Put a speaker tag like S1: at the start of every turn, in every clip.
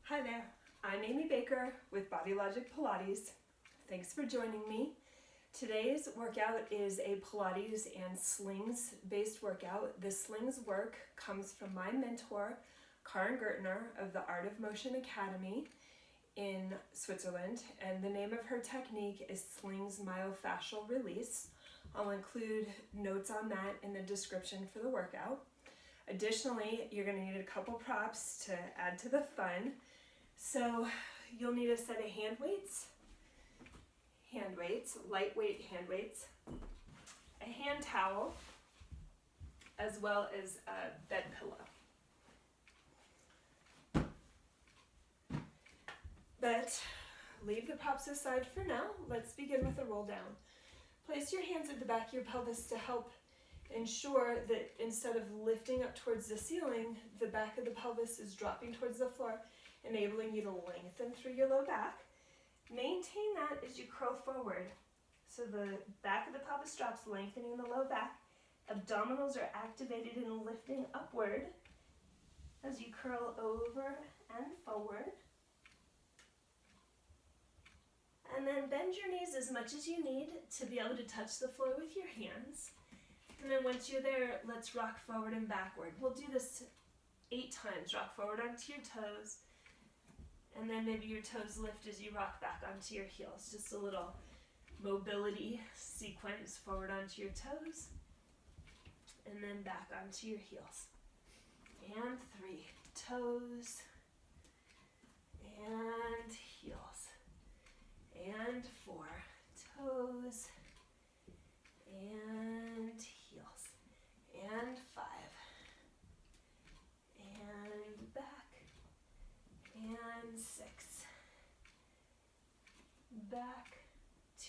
S1: Hi there, I'm Amy Baker with Body Logic Pilates. Thanks for joining me. Today's workout is a Pilates and Slings based workout. The Slings work comes from my mentor, Karin Gertner of the Art of Motion Academy in Switzerland, and the name of her technique is Slings Myofascial Release. I'll include notes on that in the description for the workout. Additionally, you're going to need a couple props to add to the fun. So you'll need a set of hand weights, lightweight hand weights, a hand towel, as well as a bed pillow. But leave the props aside for now. Let's begin with a roll down. Place your hands at the back of your pelvis to help ensure that instead of lifting up towards the ceiling, the back of the pelvis is dropping towards the floor, enabling you to lengthen through your low back. Maintain that as you curl forward. So the back of the pelvis drops, lengthening the low back. Abdominals are activated and lifting upward as you curl over and forward. And then bend your knees as much as you need to be able to touch the floor with your hands. And then once you're there, let's rock forward and backward. We'll do this 8 times. Rock forward onto your toes. And then maybe your toes lift as you rock back onto your heels. Just a little mobility sequence. Forward onto your toes. And then back onto your heels. And 3. Toes. And heels. And 4. Toes. And heels. And 5. And back. And 6. Back.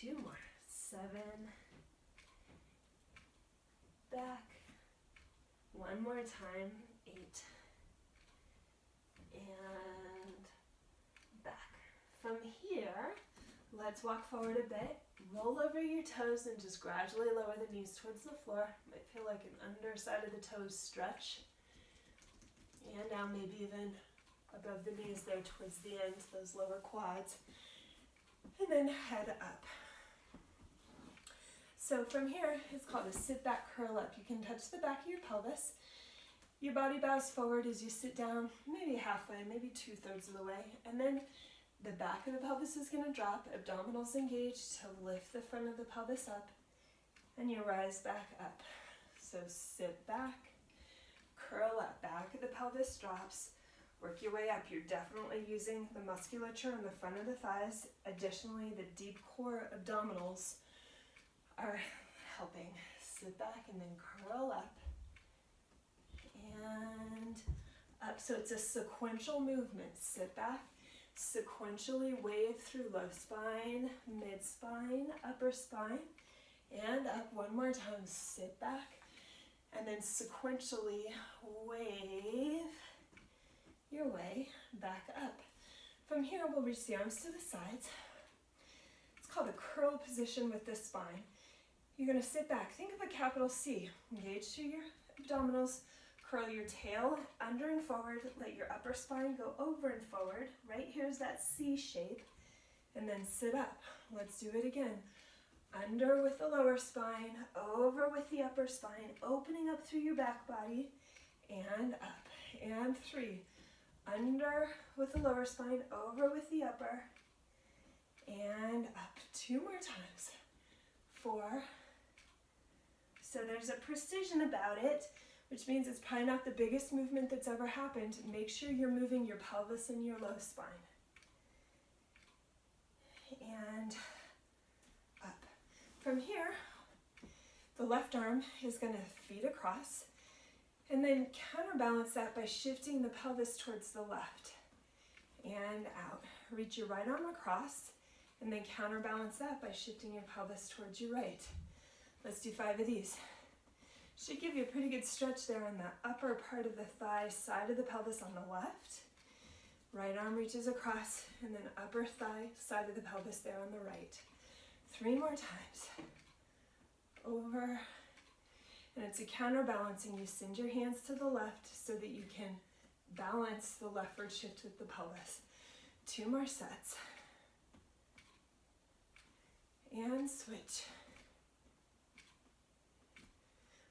S1: 2 more. 7. Back. 1 more time. 8. And back. From here, let's walk forward a bit. Roll over your toes and just gradually lower the knees towards the floor. Might feel like an underside of the toes stretch. And now maybe even above the knees there towards the end, those lower quads. And then head up. So from here, it's called a sit back curl up. You can touch the back of your pelvis. Your body bows forward as you sit down, maybe halfway, maybe 2/3 of the way. And then the back of the pelvis is going to drop, abdominals engaged to lift the front of the pelvis up, and you rise back up. So sit back, curl up, back of the pelvis drops, work your way up. You're definitely using the musculature in the front of the thighs. Additionally, the deep core abdominals are helping. Sit back and then curl up and up. So it's a sequential movement. Sit back, sequentially wave through low spine, mid spine, upper spine, and up. 1 more time. Sit back and then sequentially wave your way back up. From here, we'll reach the arms to the sides. It's called a curl position with the spine. You're going to sit back. Think of a capital C. Engage through your abdominals. Curl your tail under and forward. Let your upper spine go over and forward. Right here's that C shape. And then sit up. Let's do it again. Under with the lower spine, over with the upper spine, opening up through your back body, and up. And 3. Under with the lower spine, over with the upper, and up. 2 more times. 4. So there's a precision about it, which means it's probably not the biggest movement that's ever happened. Make sure you're moving your pelvis and your low spine. And up. From here, the left arm is going to feet across, and then counterbalance that by shifting the pelvis towards the left and out. Reach your right arm across, and then counterbalance that by shifting your pelvis towards your right. Let's do 5 of these. Should give you a pretty good stretch there on the upper part of the thigh, side of the pelvis on the left. Right arm reaches across, and then upper thigh, side of the pelvis there on the right. 3 more times. Over. And it's a counterbalancing. You send your hands to the left so that you can balance the leftward shift with the pelvis. 2 more sets. And switch.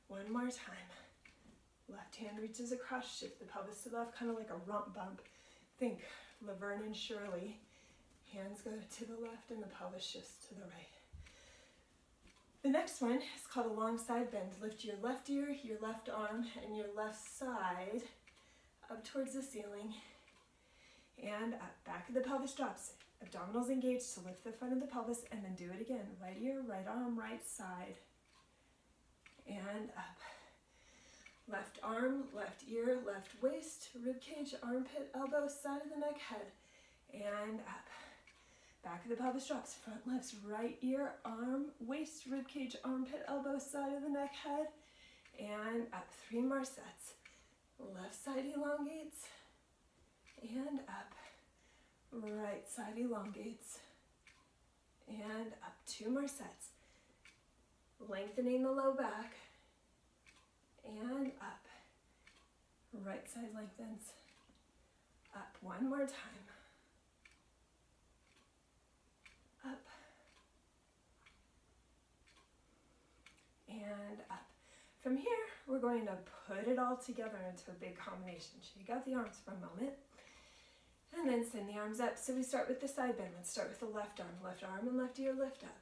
S1: 1 more time. Left hand reaches across, shift the pelvis to the left, kind of like a rump bump. Think Laverne and Shirley. Hands go to the left and the pelvis shifts to the right. The next one is called a long side bend. Lift your left ear, your left arm, and your left side up towards the ceiling. And up. Back of the pelvis drops. Abdominals engaged to lift the front of the pelvis, and then do it again. Right ear, right arm, right side. And up. Left arm, left ear, left waist, rib cage, armpit, elbow, side of the neck, head. And up. Back of the pelvis drops. Front lifts, right ear, arm, waist, rib cage, armpit, elbow, side of the neck, head. And up. 3 more sets. Left side elongates. And up. Right side elongates. And up. 2 more sets. Lengthening the low back. And up. Right side lengthens. Up. 1 more time. Up. And up. From here, we're going to put it all together into a big combination. Shake out the arms for a moment. And then send the arms up. So we start with the side bend. Let's start with the left arm and left ear lift up.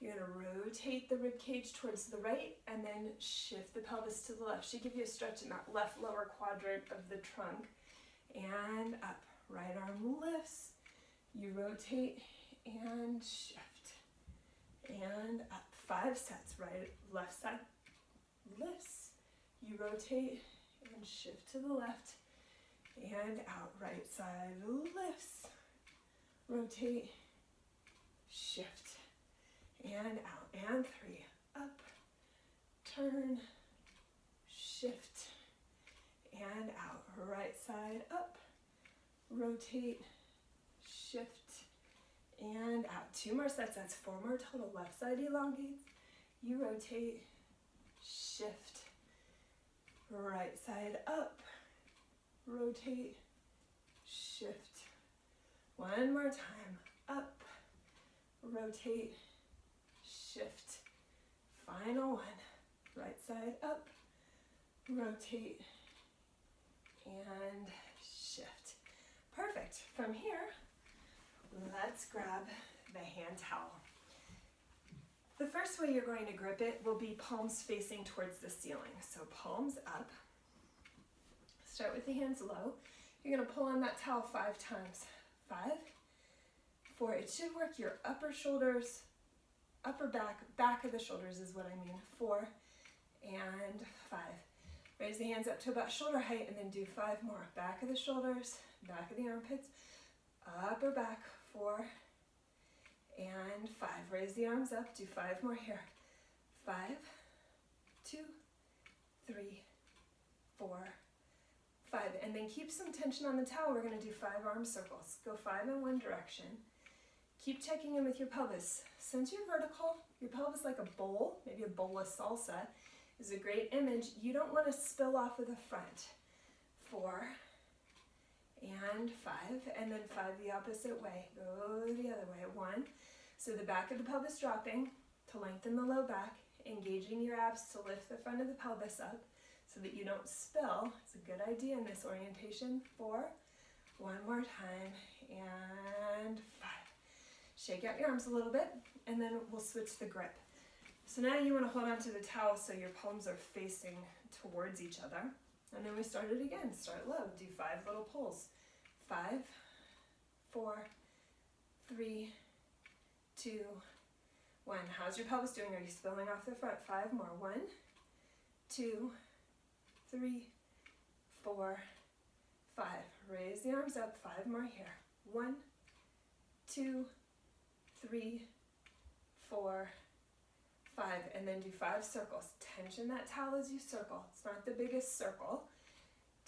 S1: You're going to rotate the rib cage towards the right and then shift the pelvis to the left. Should give you a stretch in that left lower quadrant of the trunk. And up. Right arm lifts. You rotate and shift. And up. 5 sets. Right, left side lifts. You rotate and shift to the left. And out. Right side lifts. Rotate. Shift. And out. And 3. Up. Turn. Shift. And out. Right side up. Rotate. Shift. And out. 2 more sets. That's 4 more total. Left side elongates. You rotate. Shift. Right side up. Rotate. Shift. 1 more time. Up. Rotate. Shift. Final one. Right side up. Rotate. And shift. Perfect. From here, let's grab the hand towel. The first way you're going to grip it will be palms facing towards the ceiling. So palms up. Start with the hands low. You're going to pull on that towel 5 times. 5, 4. It should work your upper shoulders, upper back of the shoulders is what I mean. 4 and 5. Raise the hands up to about shoulder height and then do 5 more. Back of the shoulders, back of the armpits, upper back. 4 and 5. Raise the arms up. Do 5 more here. 5, 2, 3, 4, 5. And then keep some tension on the towel. We're going to do 5 arm circles. Go 5 in one direction. Keep checking in with your pelvis. Since you're vertical, your pelvis like a bowl, maybe a bowl of salsa, is a great image. You don't want to spill off of the front. 4 and 5, and then 5 the opposite way. Go the other way. 1. So the back of the pelvis dropping to lengthen the low back, engaging your abs to lift the front of the pelvis up so that you don't spill. It's a good idea in this orientation. 4. 1 more time, and 5. Shake out your arms a little bit, and then we'll switch the grip. So now you want to hold on to the towel so your palms are facing towards each other. And then we start it again. Start low. Do 5 little pulls. 5, 4, 3, 2, 1. How's your pelvis doing? Are you spilling off the front? 5 more. 1, 2, 3, 4, 5. Raise the arms up. 5 more here. 1, 2, 3, 4, 5. And then do 5 circles. Tension that towel as you circle. It's not the biggest circle.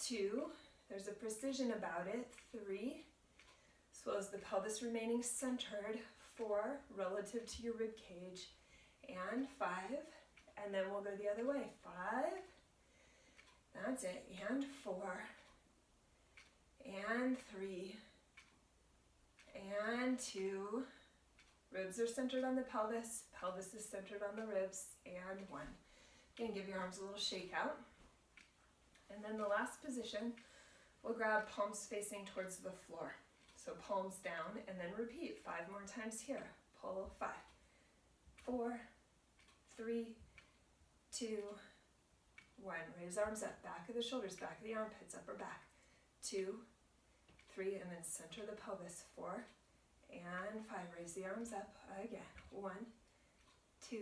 S1: 2, there's a precision about it. 3, as well as the pelvis remaining centered. 4, relative to your rib cage. And 5, and then we'll go the other way. 5, that's it. And 4, and 3, and 2. Ribs are centered on the pelvis, pelvis is centered on the ribs, and 1. Again, give your arms a little shake out. And then the last position, we'll grab palms facing towards the floor. So palms down, and then repeat 5 more times here. Pull 5, 4, 3, 2, 1. Raise arms up, back of the shoulders, back of the armpits, upper back. 2, 3, and then center the pelvis. 4 and 5. Raise the arms up again. 1, 2,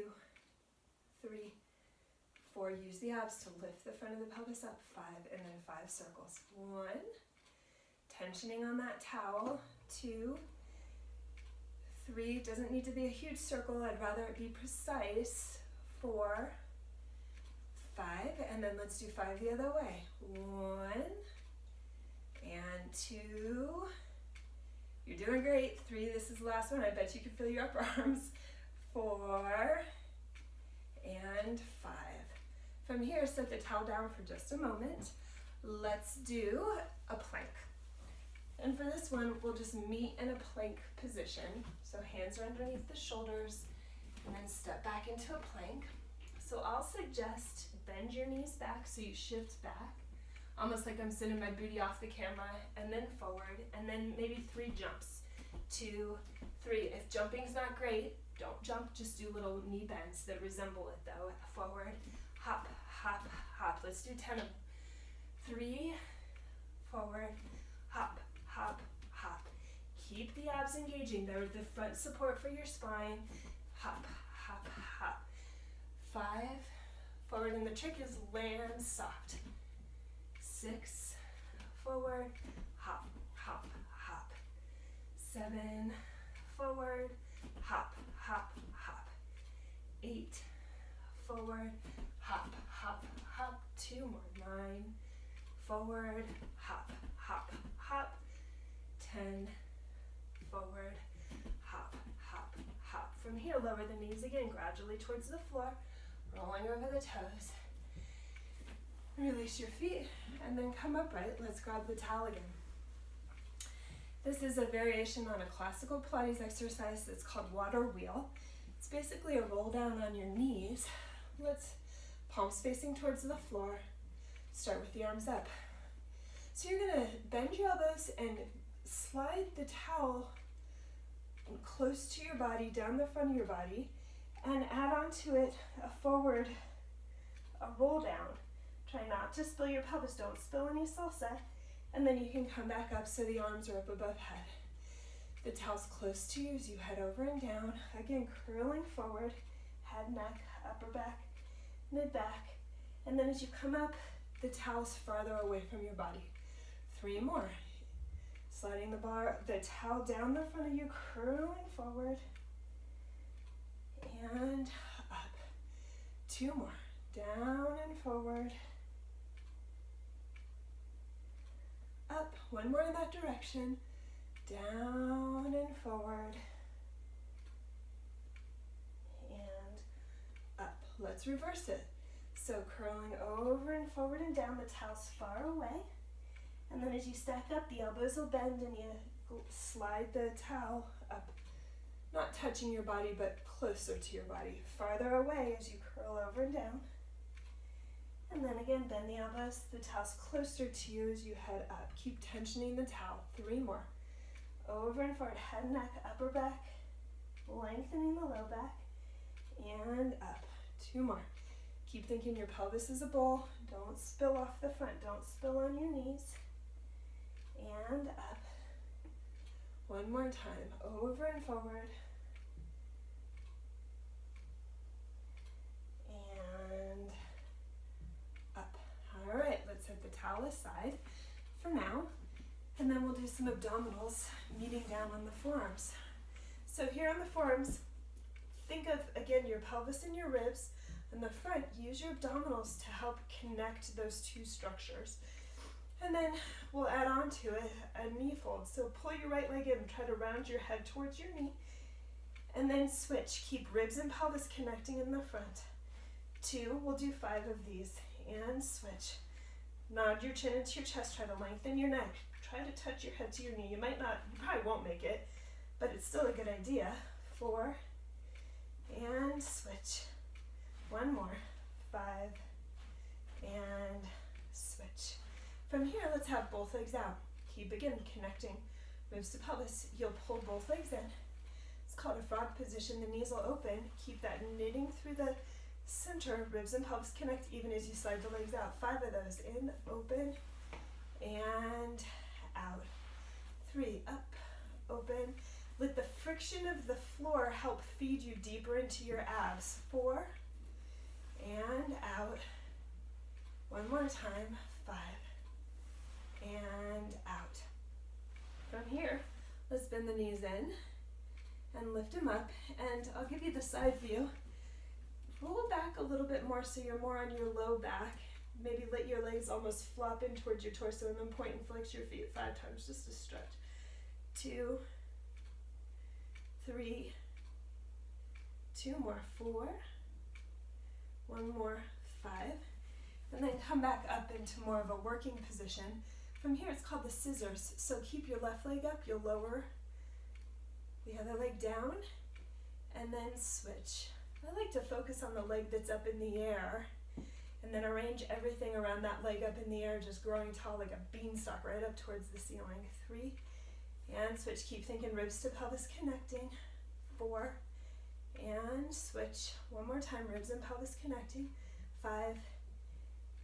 S1: 3, 4. Use the abs to lift the front of the pelvis up. 5, and then 5 circles. 1. Tensioning on that towel. 2, 3. Doesn't need to be a huge circle. I'd rather it be precise. 4, 5, and then let's do 5 the other way. 1 and 2. You're doing great. 3, this is the last one. I bet you can feel your upper arms. 4 and 5. From here, set the towel down for just a moment. Let's do a plank. And for this one, we'll just meet in a plank position. So hands are underneath the shoulders, and then step back into a plank. So I'll suggest bend your knees back so you shift back, almost like I'm sending my booty off the camera, and then forward, and then maybe 3 jumps. 2, 3. If jumping's not great, don't jump, just do little knee bends that resemble it though. Forward, hop, hop, hop. Let's do 10 of them. 3, forward, hop, hop, hop. Keep the abs engaging. They're the front support for your spine. Hop, hop, hop. 5, forward, and the trick is land soft. 6, forward, hop, hop, hop. 7, forward, hop, hop, hop. 8, forward, hop, hop, hop. 2 more. 9, forward, hop, hop, hop. 10, forward, hop, hop, hop. From here, lower the knees again, gradually towards the floor, rolling over the toes. Release your feet, and then come upright. Let's grab the towel again. This is a variation on a classical Pilates exercise that's called water wheel. It's basically a roll down on your knees. Let's palms facing towards the floor. Start with the arms up. So you're gonna bend your elbows and slide the towel close to your body, down the front of your body, and add onto it a forward, a roll down. Try not to spill your pelvis, don't spill any salsa, and then you can come back up so the arms are up above head. The towel's close to you as you head over and down. Again, curling forward, head, neck, upper back, mid back, and then as you come up, the towel's farther away from your body. 3 more. Sliding the towel down the front of you, curling forward, and up. 2 more. Down and forward. Up. 1 more in that direction. Down and forward. And up. Let's reverse it. So curling over and forward and down, the towel's far away. And then as you stack up, the elbows will bend and you slide the towel up. Not touching your body, but closer to your body. Farther away as you curl over and down. And then again, bend the elbows. The towel's closer to you as you head up. Keep tensioning the towel. 3 more. Over and forward, head, neck, upper back. Lengthening the low back. And up. 2 more. Keep thinking your pelvis is a bowl. Don't spill off the front. Don't spill on your knees. And up. 1 more time. Over and forward. And up. All right, let's set the towel aside for now. And then we'll do some abdominals, meeting down on the forearms. So here on the forearms, think of, again, your pelvis and your ribs. In the front, use your abdominals to help connect those 2 structures. And then we'll add on to it a knee fold. So pull your right leg in, try to round your head towards your knee, and then switch. Keep ribs and pelvis connecting in the front. 2, we'll do 5 of these, and switch. Nod your chin into your chest, try to lengthen your neck. Try to touch your head to your knee. You might not, you probably won't make it, but it's still a good idea. 4, and switch. 1 more. 5, and switch. From here, let's have both legs out. Keep again connecting ribs to pelvis. You'll pull both legs in. It's called a frog position. The knees will open. Keep that knitting through the center. Ribs and pelvis connect even as you slide the legs out. 5 of those. In, open, and out. 3, up, open. Let the friction of the floor help feed you deeper into your abs. 4, and out. 1 more time. 5, and out. From here, let's bend the knees in and lift them up, and I'll give you the side view. Roll back a little bit more so you're more on your low back. Maybe let your legs almost flop in towards your torso, and then point and flex your feet 5 times just to stretch. 2, 3, 2 more, 4, 1 more, 5, and then come back up into more of a working position. From here, it's called the scissors. So keep your left leg up, you'll lower the other leg down, and then switch. I like to focus on the leg that's up in the air, and then arrange everything around that leg up in the air, just growing tall like a beanstalk right up towards the ceiling. 3, and switch. Keep thinking ribs to pelvis connecting. 4, and switch. 1 more time, ribs and pelvis connecting. 5,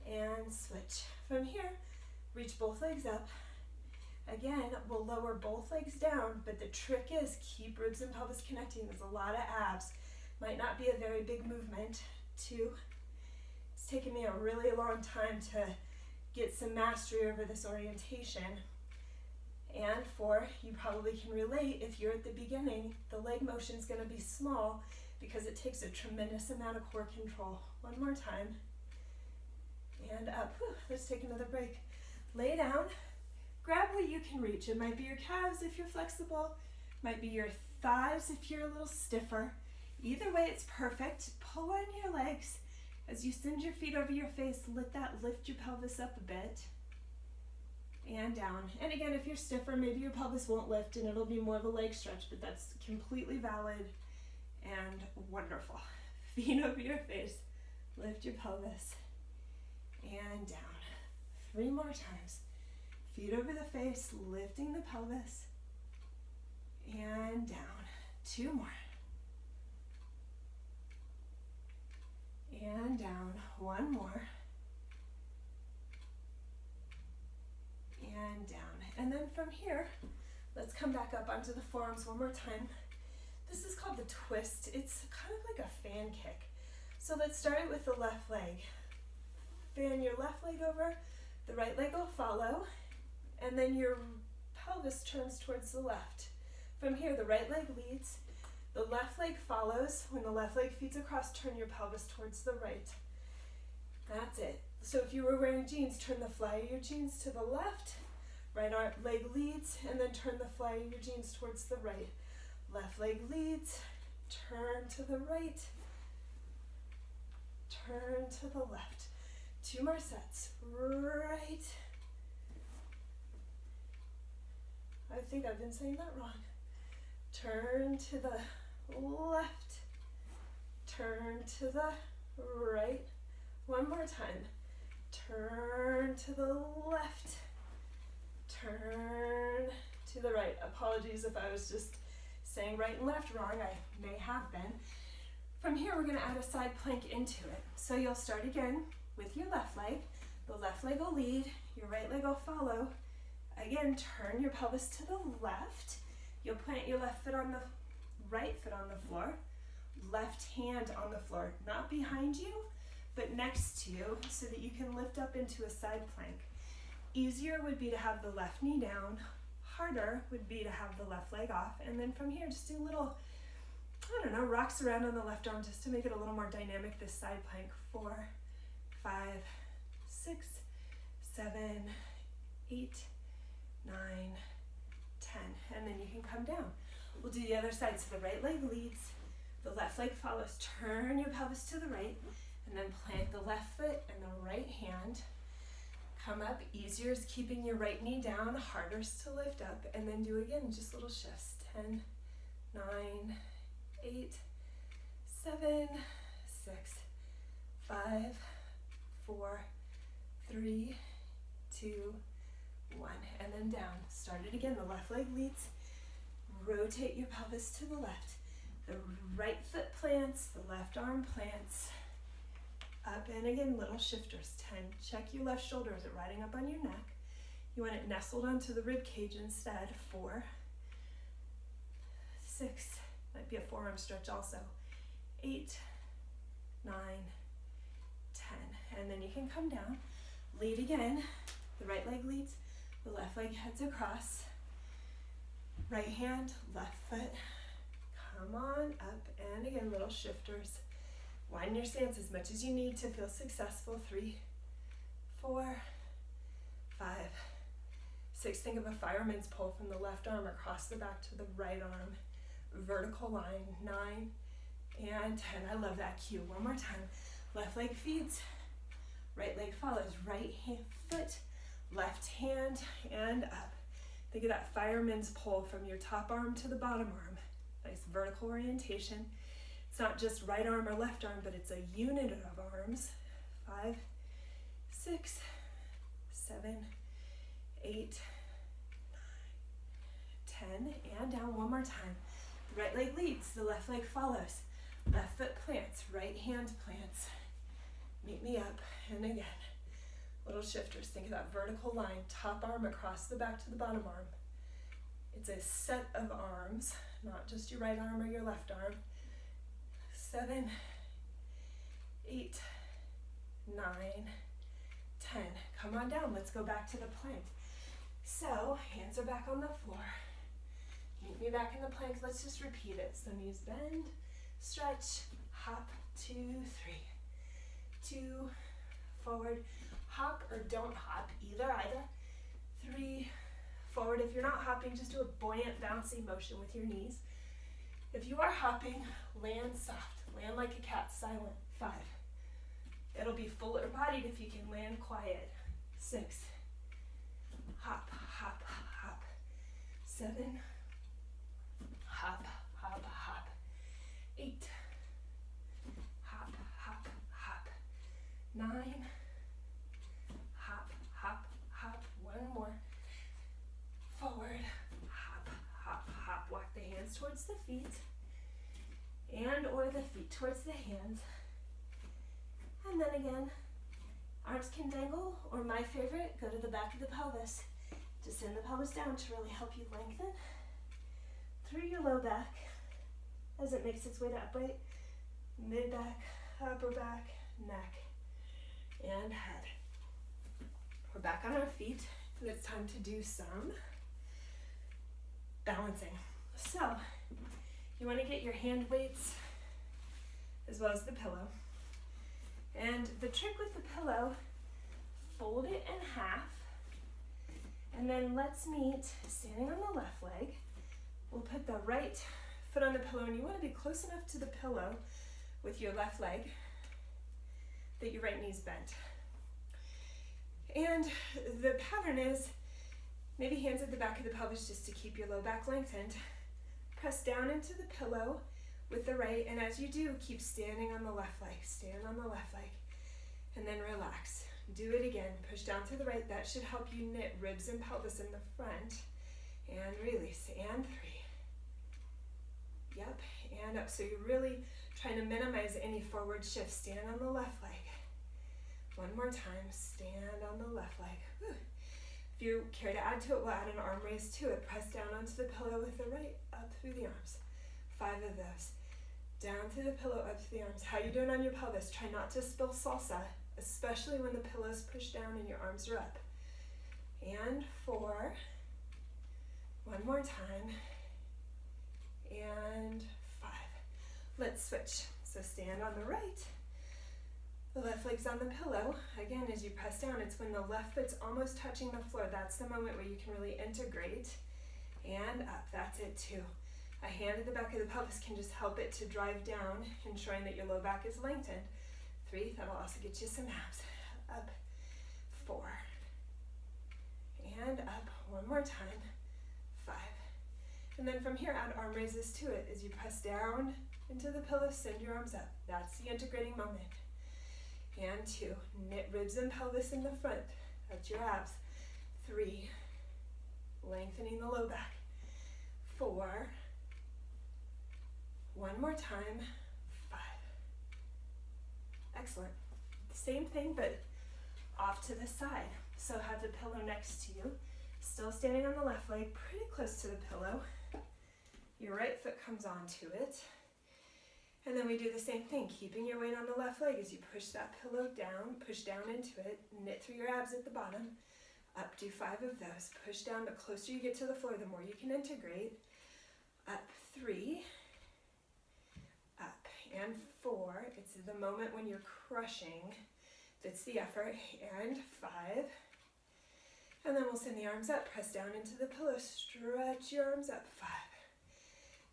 S1: and switch. From here, reach both legs up. Again, we'll lower both legs down, but the trick is keep ribs and pelvis connecting. There's a lot of abs. Might not be a very big movement. 2, it's taken me a really long time to get some mastery over this orientation. And 4, you probably can relate if you're at the beginning, the leg motion is going to be small because it takes a tremendous amount of core control. 1 more time. And up. Whew, let's take another break. Lay down. Grab what you can reach. It might be your calves if you're flexible. Might be your thighs if you're a little stiffer. Either way, it's perfect. Pull on your legs. As you send your feet over your face, let that lift your pelvis up a bit. And down. And again, if you're stiffer, maybe your pelvis won't lift and it'll be more of a leg stretch, but that's completely valid and wonderful. Feet over your face. Lift your pelvis. And down. 3 more times. Feet over the face, lifting the pelvis. And down. 2 more. And down. 1 more. And down. And then from here, let's come back up onto the forearms 1 more time. This is called the twist. It's kind of like a fan kick. So let's start it with the left leg. Fan your left leg over, the right leg will follow, and then your pelvis turns towards the left. From here, the right leg leads, the left leg follows. When the left leg feeds across, turn your pelvis towards the right. That's it. So if you were wearing jeans, turn the fly of your jeans to the left, right leg leads, and then turn the fly of your jeans towards the right. Left leg leads, turn to the right, turn to the left. 2 more sets. Right. I think I've been saying that wrong. Turn to the left. Turn to the right. 1 more time. Turn to the left. Turn to the right. Apologies if I was just saying right and left wrong. I may have been. From here, we're going to add a side plank into it. So you'll start again with your left leg. The left leg will lead, your right leg will follow. Again, turn your pelvis to the left. You'll plant your left foot on the right foot on the floor, left hand on the floor, not behind you, but next to you, so that you can lift up into a side plank. Easier would be to have the left knee down. Harder would be to have the left leg off. And then from here, just do little, I don't know, rocks around on the left arm just to make it a little more dynamic, this side plank. 4, 5, 6, 7, 8, 9, 10, and then you can come down. We'll do the other side. So the right leg leads, the left leg follows. Turn your pelvis to the right, and then plant the left foot and the right hand. Come up. Easier is keeping your right knee down, harder is to lift up, and then do again, just little shifts. 10, 9, 8, 7, 6, 5, 4, 3, 2, 1. And then down. Start it again. The left leg leads. Rotate your pelvis to the left. The right foot plants, the left arm plants. Up and again, little shifters. 10. Check your left shoulder. Is it riding up on your neck? You want it nestled onto the rib cage instead. 4, 6. Might be a forearm stretch also. 8, 9, 10. And then you can come down. Lead again. The right leg leads. The left leg heads across. Right hand, left foot. Come on up and again, little shifters. Widen your stance as much as you need to feel successful. 3, 4, 5, 6. Think of a fireman's pole from the left arm across the back to the right arm. Vertical line. 9 and 10. I love that cue. One more time. Left leg feeds. Right leg follows. Right hand, foot, left hand, and up. Think of that fireman's pole from your top arm to the bottom arm. Nice vertical orientation. It's not just right arm or left arm, but it's a unit of arms. 5, 6, 7, 8, 9, 10, and down one more time. The right leg leads, the left leg follows. Left foot plants, right hand plants. Meet me up, and again. Little shifters. Think of that vertical line, top arm across the back to the bottom arm. It's a set of arms, not just your right arm or your left arm. 7, 8, 9, 10. Come on down. Let's go back to the plank. So, hands are back on the floor. Meet me back in the plank. Let's just repeat it. So knees bend, stretch, hop, 2, 3. 2, forward, hop or don't hop, either. 3, forward. If you're not hopping, just do a buoyant, bouncy motion with your knees. If you are hopping, land soft. Land like a cat, silent. 5. It'll be fuller bodied if you can land quiet. 6. Hop, hop, hop. 7. Hop, hop, hop. 8. Hop, hop, hop. 9. Hop, hop, hop. One more. Forward. Hop, hop, hop. Walk the hands towards the feet. And or the feet towards the hands. And then again, arms can dangle, or my favorite, go to the back of the pelvis. Just send the pelvis down to really help you lengthen through your low back as it makes its way to upright, mid back, upper back, neck, and head. We're back on our feet, and it's time to do some balancing. So, you want to get your hand weights as well as the pillow. And the trick with the pillow, fold it in half, and then let's meet standing on the left leg. We'll put the right foot on the pillow, and you want to be close enough to the pillow with your left leg that your right knee's bent. And the pattern is maybe hands at the back of the pelvis just to keep your low back lengthened. Press down into the pillow with the right, and as you do, keep standing on the left leg. Stand on the left leg, and then relax. Do it again. Push down to the right. That should help you knit ribs and pelvis in the front. And release. And 3. Yep. And up. So you're really trying to minimize any forward shift. Stand on the left leg. One more time. Stand on the left leg. Whew. If you care to add to it, we'll add an arm raise to it. Press down onto the pillow with the right, up through the arms. 5 of those. Down to the pillow, up to the arms. How you doing on your pelvis? Try not to spill salsa, especially when the pillow's pushed down and your arms are up. And 4. One more time. And 5. Let's switch. So stand on the right. The left leg's on the pillow. Again, as you press down, it's when the left foot's almost touching the floor. That's the moment where you can really integrate. And up. That's it too. A hand at the back of the pelvis can just help it to drive down, ensuring that your low back is lengthened. 3, that'll also get you some abs. Up. 4. And up. One more time. 5. And then from here, add arm raises to it. As you press down into the pillow, send your arms up. That's the integrating moment. And 2, knit ribs and pelvis in the front. That's your abs. 3, lengthening the low back. 4, one more time. 5. Excellent. Same thing, but off to the side. So have the pillow next to you, still standing on the left leg, pretty close to the pillow. Your right foot comes onto it. And then we do the same thing, keeping your weight on the left leg as you push that pillow down, push down into it, knit through your abs at the bottom. Up, do 5 of those. Push down, the closer you get to the floor, the more you can integrate. Up, 3. Up, and 4. It's the moment when you're crushing. That's the effort. And 5. And then we'll send the arms up, press down into the pillow, stretch your arms up. 5.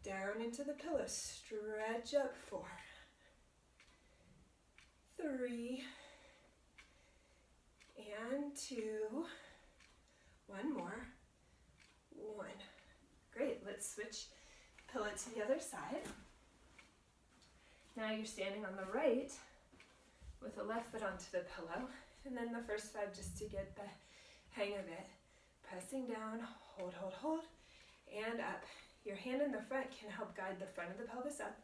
S1: Down into the pillow, stretch up. 4. 3. And 2. One more. 1. Great, let's switch pillow to the other side. Now you're standing on the right with the left foot onto the pillow, and then the first 5 just to get the hang of it. Pressing down, hold, hold, hold, and up. Your hand in the front can help guide the front of the pelvis up.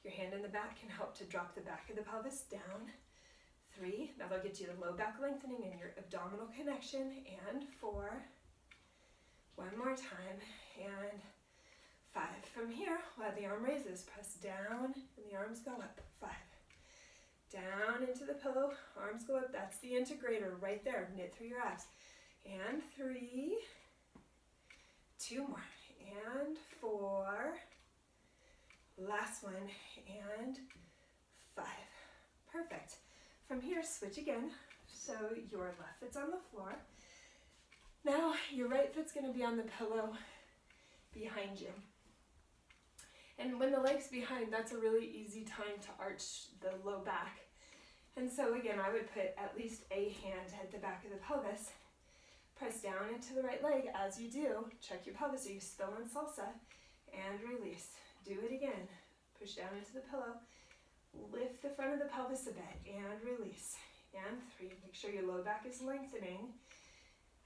S1: Your hand in the back can help to drop the back of the pelvis down. 3, that'll get you the low back lengthening and your abdominal connection. And 4, one more time, and 5. From here, we'll have the arm raises. Press down, and the arms go up. 5. Down into the pillow, arms go up. That's the integrator right there. Knit through your abs. And 3, 2 more. And 4, last one, and 5. Perfect. From here, switch again. So your left foot's on the floor. Now your right foot's going to be on the pillow behind you. And when the leg's behind, that's a really easy time to arch the low back. And so again, I would put at least a hand at the back of the pelvis. Press down into the right leg. As you do, check your pelvis. Are you still in salsa? And release. Do it again. Push down into the pillow. Lift the front of the pelvis a bit and release. And 3. Make sure your low back is lengthening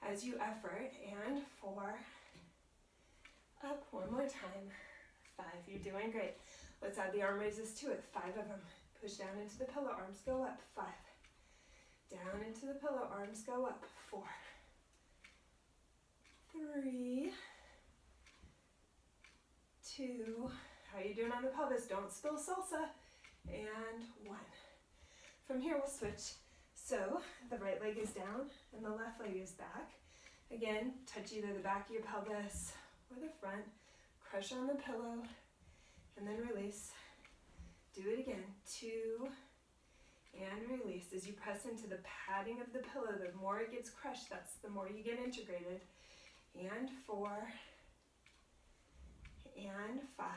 S1: as you effort. And 4. Up. One more time. 5. You're doing great. Let's add the arm raises to it. 5 of them. Push down into the pillow. Arms go up. 5. Down into the pillow. Arms go up. 4. 3, 2, how are you doing on the pelvis? Don't spill salsa. And 1. From here we'll switch. So the right leg is down and the left leg is back. Again, touch either the back of your pelvis or the front. Crush on the pillow and then release. Do it again. 2 and release. As you press into the padding of the pillow, the more it gets crushed, that's the more you get integrated. And 4, and 5,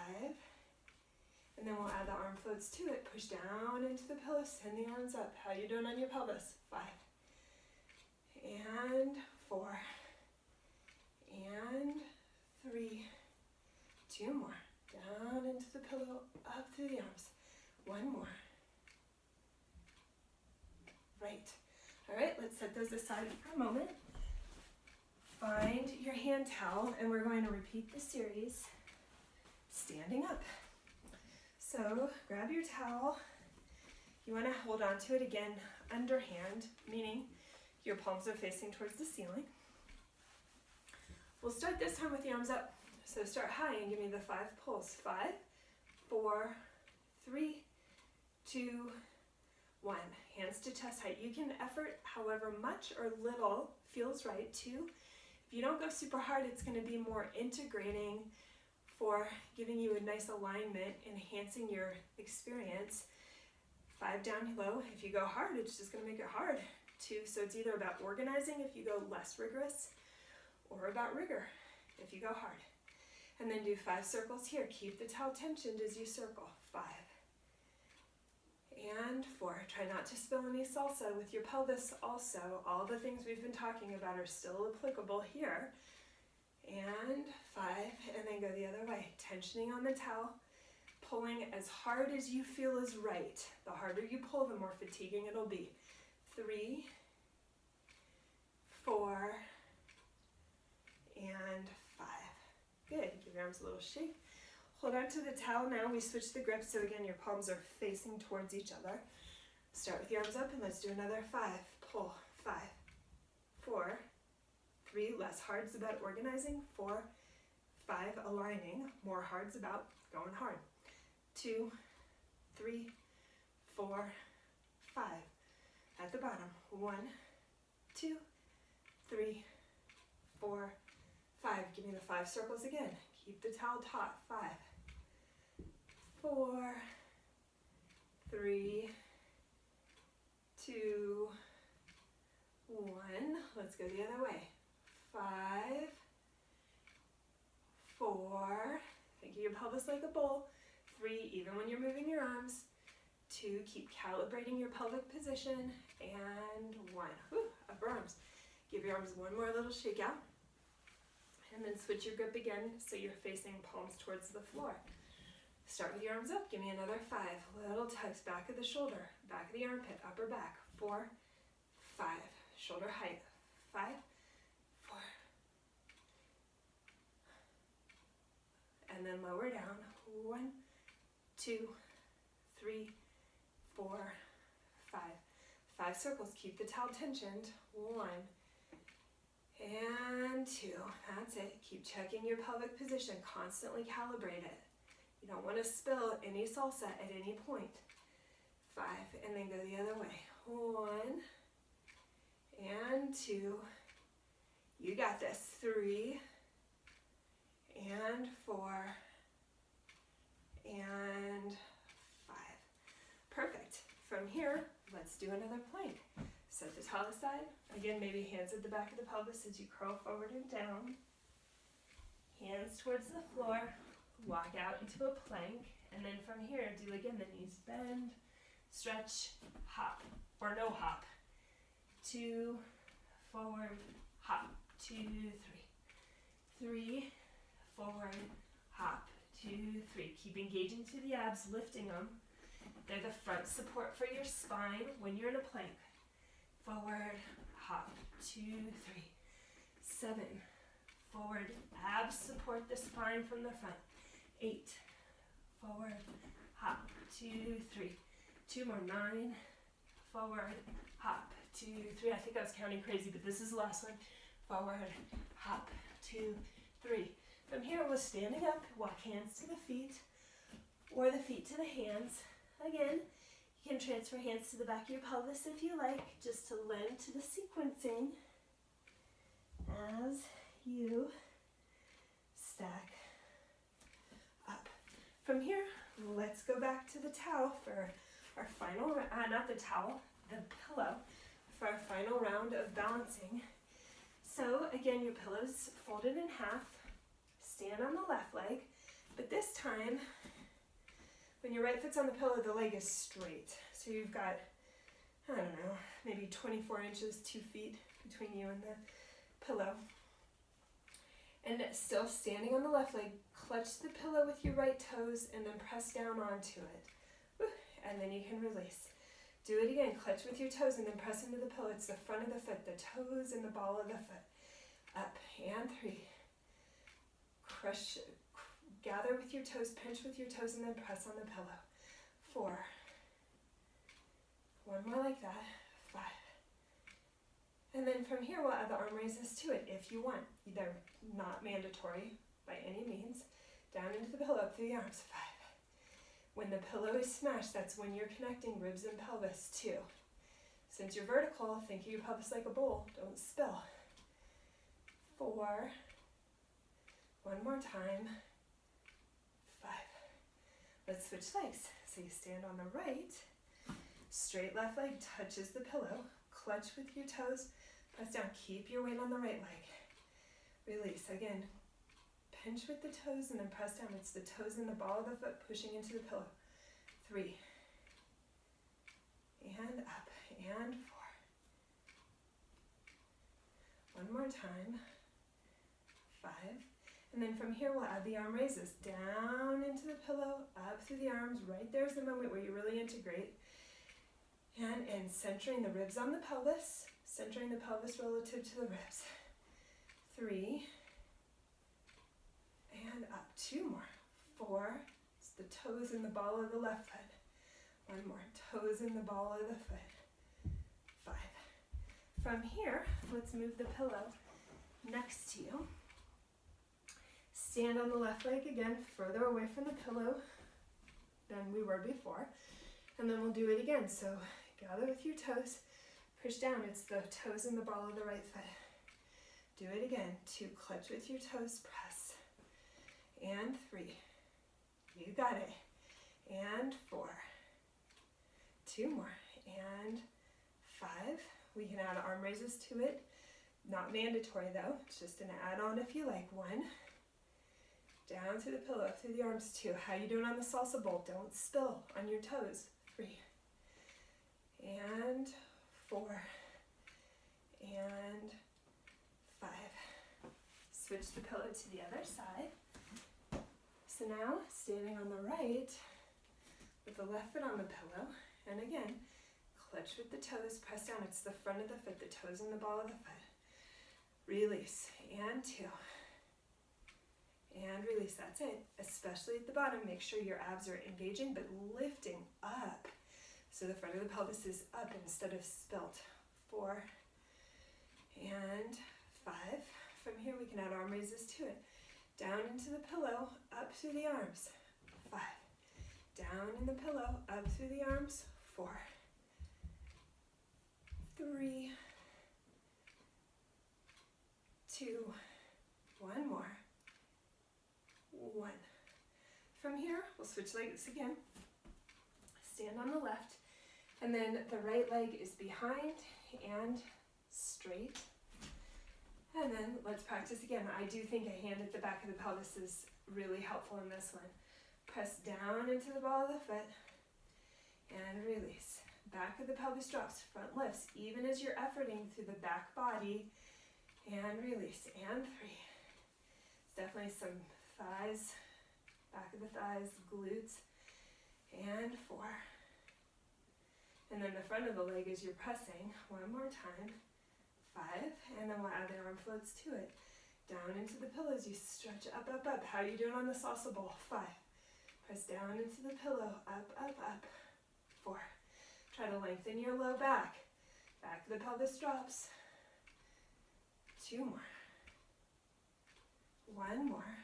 S1: and then we'll add the arm floats to it. Push down into the pillow, send the arms up. How you doing on your pelvis? 5, and 4, and 3, 2 more. Down into the pillow, up through the arms. 1 more. Right. All right, let's set those aside for a moment. Find your hand towel, and we're going to repeat the series standing up. So grab your towel. You want to hold on to it again underhand, meaning your palms are facing towards the ceiling. We'll start this time with the arms up. So start high and give me the 5 pulls. 5, 4, 3, 2, 1. Hands to chest height. You can effort however much or little feels right too. If you don't go super hard, it's going to be more integrating for giving you a nice alignment, enhancing your experience. 5 down low. If you go hard, it's just going to make it hard. 2, so it's either about organizing if you go less rigorous or about rigor if you go hard. And then do 5 circles here. Keep the towel tensioned as you circle. 5 and 4. Try not to spill any salsa with your pelvis also. All the things we've been talking about are still applicable here. and 5, and then go the other way. Tensioning on the towel, pulling as hard as you feel is right. The harder you pull, the more fatiguing it'll be. 3, 4, and 5. Good. Give your arms a little shake. Hold on to the towel now. We switch the grip, so again, your palms are facing towards each other. Start with the arms up, and let's do another 5. Pull. 5, 4, 3. Less hard's about organizing. 4, 5. Aligning. More hard's about going hard. 2, 3, 4, 5. At the bottom. 1, 2, 3, 4, 5. Give me the 5 circles again. Keep the towel taut. 5, 4, 3, 2, 1. Let's go the other way. 5, 4. Think of your pelvis like a bowl. 3, even when you're moving your arms. 2, keep calibrating your pelvic position. And 1. Whew, upper arms. Give your arms one more little shake out. And then switch your grip again so you're facing palms towards the floor. Start with your arms up. Give me another 5. Little tugs, back of the shoulder, back of the armpit, upper back. 4, 5. Shoulder height. 5, 4. And then lower down. 1, 2, 3, 4, 5. 5 circles. Keep the towel tensioned. 1 and 2. That's it. Keep checking your pelvic position. Constantly calibrate it. You don't want to spill any salsa at any point. 5, and then go the other way. 1 and 2. You got this. 3 and 4 and 5. Perfect. From here, let's do another plank. Set the towel aside. Again, maybe hands at the back of the pelvis as you curl forward and down. Hands towards the floor. Walk out into a plank. And then from here, do again the knees bend, stretch, hop, or no hop. 2, forward, hop. 2, 3. 3, forward, hop. 2, 3. Keep engaging through the abs, lifting them. They're the front support for your spine when you're in a plank. Forward, hop. 2, 3. 7. Forward, abs support the spine from the front. 8. Forward, hop. 2, 3. 2 more. 9. Forward, hop. 2, 3. I think I was counting crazy, but this is the last one. Forward, hop. 2, 3. From here, we're standing up. Walk hands to the feet or the feet to the hands. Again, you can transfer hands to the back of your pelvis if you like, just to lend to the sequencing as you stack up. From here, let's go back to the towel for our final, not the towel, the pillow, for our final round of balancing. So again, your pillow's folded in half. Stand on the left leg, but this time, when your right foot's on the pillow, the leg is straight. So you've got, I don't know, maybe 24 inches, 2 feet between you and the pillow. And still standing on the left leg, clutch the pillow with your right toes and then press down onto it. And then you can release. Do it again, clutch with your toes and then press into the pillow. It's the front of the foot, the toes and the ball of the foot. Up, and 3. Crush, gather with your toes, pinch with your toes, and then press on the pillow. 4. 1 more like that. 5. And then from here, we'll add the arm raises to it if you want. They're not mandatory by any means. Down into the pillow, up through the arms. 5. When the pillow is smashed, that's when you're connecting ribs and pelvis too. Since you're vertical, think of your pelvis like a bowl. Don't spill. 4. 1 more time. 5. Let's switch legs. So you stand on the right, straight left leg touches the pillow, clutch with your toes, press down, keep your weight on the right leg. Release, again, pinch with the toes and then press down. It's the toes and the ball of the foot pushing into the pillow. 3. And up, and 4. 1 more time. 5. And then from here, we'll add the arm raises. Down into the pillow, up through the arms. Right there's the moment where you really integrate. And centering the ribs on the pelvis. Centering the pelvis relative to the ribs. 3. And up. 2 more. 4. It's the toes in the ball of the left foot. 1 more. Toes in the ball of the foot. 5. From here, let's move the pillow next to you. Stand on the left leg again, further away from the pillow than we were before. And then we'll do it again. So gather with your toes, push down. It's the toes in the ball of the right foot. Do it again. 2, clutch with your toes, press. And 3. You got it. And 4. 2 more. And 5. We can add arm raises to it. Not mandatory though. It's just an add-on if you like. 1. Down through the pillow, up through the arms. 2. How you doing on the salsa bowl? Don't spill on your toes. 3. And 4. And 5. Switch the pillow to the other side. So now, standing on the right, with the left foot on the pillow, and again, clutch with the toes, press down. It's the front of the foot, the toes in the ball of the foot. Release, and 2. And release, that's it. Especially at the bottom, make sure your abs are engaging, but lifting up. So the front of the pelvis is up instead of spilt. 4. And 5. From here, we can add arm raises to it. Down into the pillow, up through the arms. 5. Down in the pillow, up through the arms. 4. 3. 2. 1 more. 1. From here, we'll switch legs again. Stand on the left, and then the right leg is behind and straight. And then let's practice again. I do think a hand at the back of the pelvis is really helpful in this one. Press down into the ball of the foot and release. Back of the pelvis drops, front lifts, even as you're efforting through the back body, and release. And 3. It's definitely some thighs, back of the thighs, glutes, and 4. And then the front of the leg as you're pressing. 1 more time. 5, and then we'll add the arm floats to it. Down into the pillows, you stretch up, up, up. How are you doing on the salsa bowl? 5. Press down into the pillow, up, up, up. 4. Try to lengthen your low back. Back of the pelvis drops. 2 more. 1 more.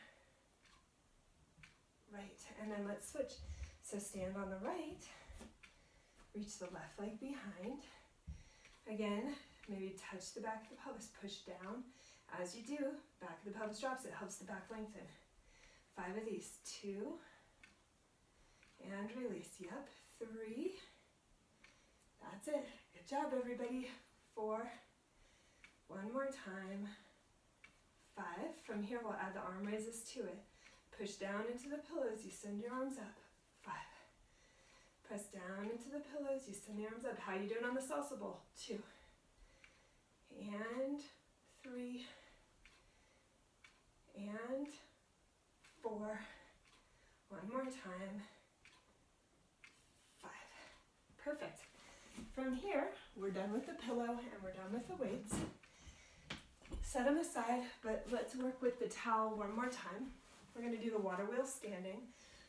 S1: Right, and then let's switch. So stand on the right, reach the left leg behind. Again, maybe touch the back of the pelvis, push down. As you do, back of the pelvis drops, it helps the back lengthen. 5 of these, 2, and release, yep, 3, that's it, good job everybody. 4, 1 more time, 5, from here we'll add the arm raises to it. Push down into the pillows, you send your arms up, 5. Press down into the pillows, you send the arms up. How you doing on the salsa bowl? 2. And 3. And 4. 1 more time. 5. Perfect. From here, we're done with the pillow and we're done with the weights. Set them aside, but let's work with the towel 1 more time. We're going to do the water wheel standing.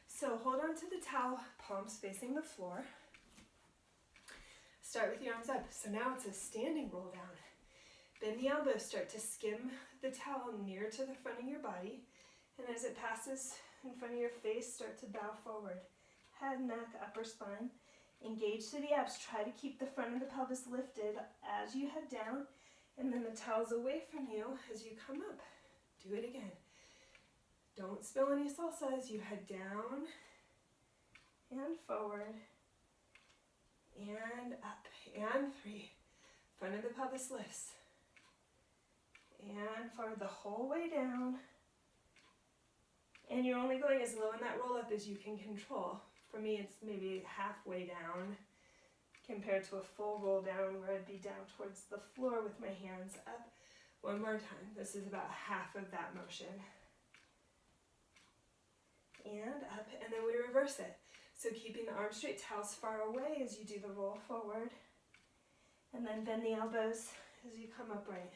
S1: So hold on to the towel, palms facing the floor. Start with the arms up. So now it's a standing roll down. Bend the elbows, start to skim the towel near to the front of your body. And as it passes in front of your face, start to bow forward. Head, neck, upper spine. Engage to the abs. Try to keep the front of the pelvis lifted as you head down. And then the towel's away from you as you come up. Do it again. Don't spill any salsa as you head down and forward and up and 3. Front of the pelvis lifts and forward the whole way down. And you're only going as low in that roll up as you can control. For me, it's maybe halfway down compared to a full roll down where I'd be down towards the floor with my hands up. One more time. This is about half of that motion. And up, and then we reverse it. So keeping the arms straight, towels far away as you do the roll forward. And then bend the elbows as you come upright.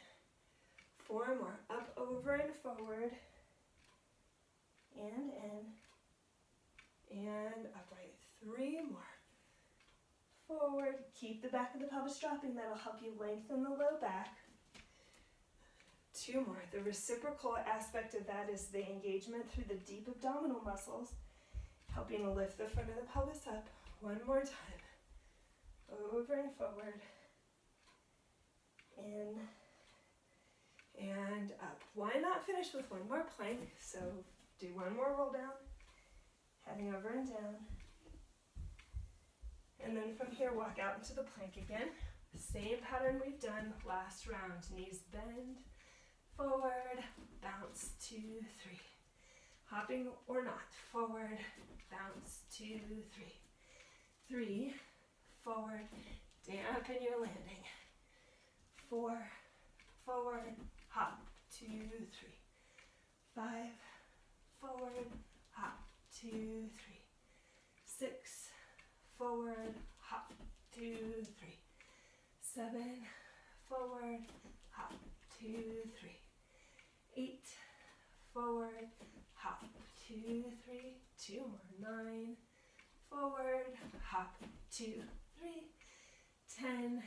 S1: 4 more. Up, over, and forward. And in. And upright. 3 more. Forward. Keep the back of the pelvis dropping. That'll help you lengthen the low back. 2 more. The reciprocal aspect of that is the engagement through the deep abdominal muscles, helping to lift the front of the pelvis up. 1 more time. Over and forward. In and up. Why not finish with 1 more plank? So do 1 more roll down, heading over and down. And then from here, walk out into the plank again. Same pattern we've done last round. Knees bend, forward, bounce, 2, 3. Hopping or not, forward, bounce, 2, 3. 3, forward, dampen your landing. 4, forward, hop, 2, 3. 5, forward, hop, 2, 3. 6, forward, hop, 2, 3. 7, forward, hop, 2, 3. 8, forward, hop, 2, 3. 2 more. 9, forward, hop, 2, 3. 10,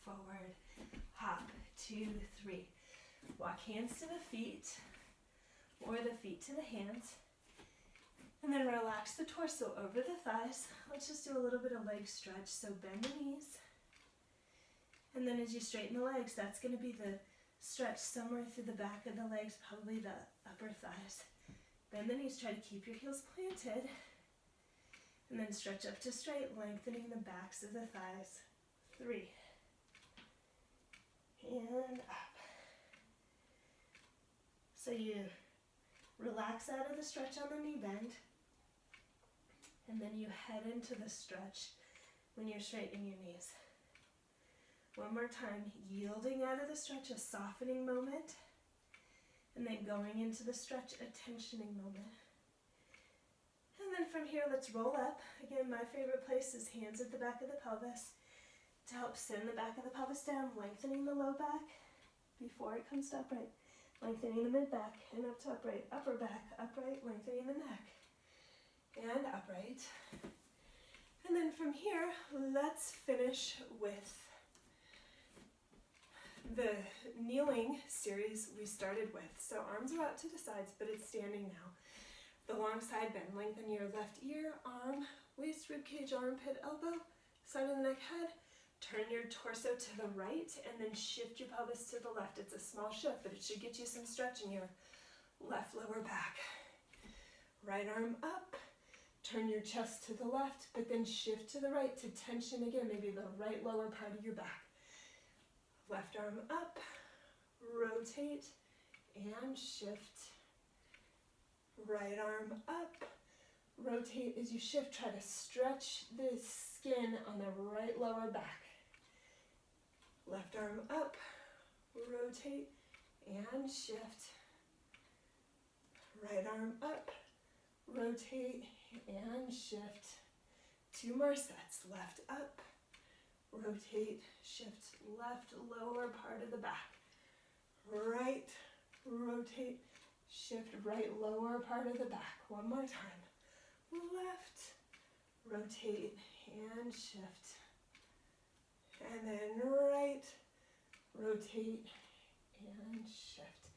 S1: forward, hop, 2, 3. Walk hands to the feet or the feet to the hands. And then relax the torso over the thighs. Let's just do a little bit of leg stretch. So bend the knees. And then as you straighten the legs, that's going to be the stretch somewhere through the back of the legs, probably the upper thighs. Bend the knees, try to keep your heels planted. And then stretch up to straight, lengthening the backs of the thighs. 3. And up. So you relax out of the stretch on the knee bend. And then you head into the stretch when you're straightening your knees. 1 more time, yielding out of the stretch, a softening moment. And then going into the stretch, a tensioning moment. And then from here, let's roll up. Again, my favorite place is hands at the back of the pelvis to help send the back of the pelvis down, lengthening the low back before it comes to upright. Lengthening the mid back and up to upright, upper back, upright, lengthening the neck. And upright. And then from here, let's finish with the kneeling series we started with. So arms are out to the sides, but it's standing now. The long side bend. Lengthen your left ear, arm, waist, rib cage, armpit, elbow, side of the neck, head. Turn your torso to the right and then shift your pelvis to the left. It's a small shift, but it should get you some stretch in your left lower back. Right arm up. Turn your chest to the left, but then shift to the right to tension again, maybe the right lower part of your back. Left arm up, rotate, and shift. Right arm up, rotate as you shift. Try to stretch the skin on the right lower back. Left arm up, rotate, and shift. Right arm up, rotate, and shift. 2 more sets. Left up, rotate, shift, left lower part of the back. Right, rotate, shift, right lower part of the back. 1 more time. Left, rotate, and shift. And then right, rotate, and shift.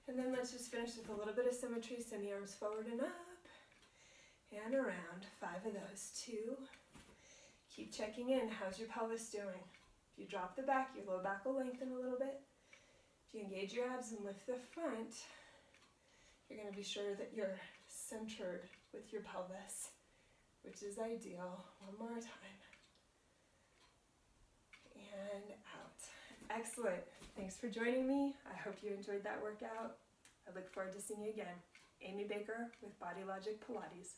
S1: And then let's just finish with a little bit of symmetry. Send the arms forward and up and around. 5 of those. 2. Keep checking in. How's your pelvis doing? If you drop the back, your low back will lengthen a little bit. If you engage your abs and lift the front, you're going to be sure that you're centered with your pelvis, which is ideal. 1 more time. And out. Excellent. Thanks for joining me. I hope you enjoyed that workout. I look forward to seeing you again. Amy Baker with Body Logic Pilates.